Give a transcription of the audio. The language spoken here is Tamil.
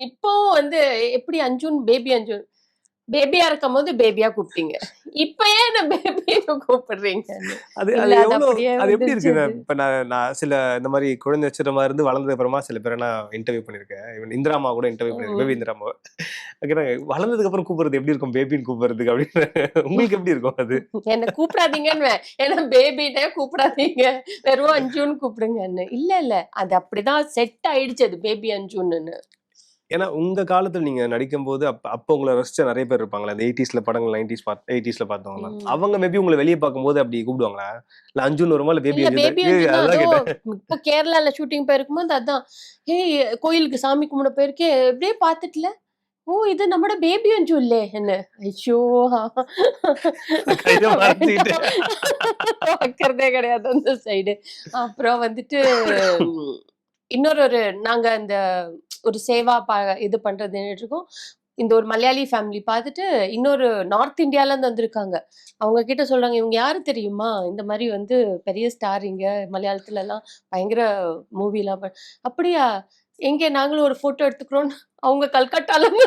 இப்போ வந்து எப்படி அஞ்சுன் பேபி அஞ்சுன் பேபியா இருக்கும்போது பேபியா கூப்பிட்டீங்க. இப்ப ஏன் என்ன பேபின்னு கூப்பிடுறீங்கன்னு. அது இல்ல அது அது எவ்வளோ அப்படியே அது எப்படி வந்துருச்சு இருக்கு? அது. இப்ப நான் நான் சில இந்த மாரி குழந்தை நட்சத்திரமா இருந்து வளர்ந்ததுக்கு அப்புறமா சில பேர நான் இன்டர்வியூ பண்ணியிருக்கேன். ஈவன் இந்திரா அம்மா கூட இன்டர்வியூ பண்ணியிருக்கேன். பேபி ம். இந்திரா அம்மாவ. கேட்டாங்க, "வளர்ந்ததுக்கு அப்புறம் கூப்பிடுறது எப்படி இருக்கும்? பேபின்னு கூப்பிடுறதுக்கு" அப்படின்னு. உங்களுக்கு எப்படி இருக்கும் அது? என்ன கூப்பிடாதீங்கன்னுவேன். ஏன்னா பேபின்னே கூப்பிடாதீங்க. வெறும் அஞ்சுன்னு கூப்பிடுங்கன்னு. இல்ல, இல்ல. அது அப்படிதான் செட் ஆயிடுச்சு அது பேபி அஞ்சுன்னு. ஏன்னா உங்க காலத்துல நீங்க நடிக்கும்போது, அப்ப உங்கள ரசிச்ச நெறைய பேர் இருப்பாங்கல்ல. அந்த 80ஸ்ல படங்கள் 80ஸ்ல பார்த்தவங்கலாம். ம். அவங்க மேபி உங்கள வெளிய பார்க்கும்போது அப்படி கூப்பிடுவாங்களா? இல்ல அஞ்சுன்னு வருமா? இல்ல பேபி இல்ல அஞ்சுன்னு பேபி அஞ்சு தான். அதுதான் அதோ கேட்டேன். இப்போ கேரளால ஷூட்டிங் போயிருக்கும்போது அதான். "ஏய் கோயிலுக்கு சாமி கும்பிட போயிருக்கேன். இப்படியே பார்த்துட்டுல, ஓ! இது நம்மட பேபி அஞ்சு இல்லே" என்ன. ஐயோ! கைய மறைச்சுக்கிட்டு. வேண்டாம். பார்க்கறதே கிடையாது அந்த சைடு. அப்புறம் வந்துட்டு ம் இன்னொரு நாங்க அந்த ஒரு சேவா இது பண்றது இருக்கோம். இந்த ஒரு மலையாளி ஃபேமிலி பார்த்துட்டு, இன்னொரு நார்த் இந்தியாலருந்து வந்திருக்காங்க. அவங்க கிட்ட சொல்றாங்க, "இவங்க யாரு தெரியுமா? இந்த மாரி வந்து பெரிய ஸ்டார் இங்க மலையாளத்துலலாம் பயங்கர மூவிலாம் "அப்படியா? எங்க நாங்களும் ஒரு ஃபோட்டோ எடுத்துக்கிறோம்ன்னு" அவங்க கல்கட்டாலருந்து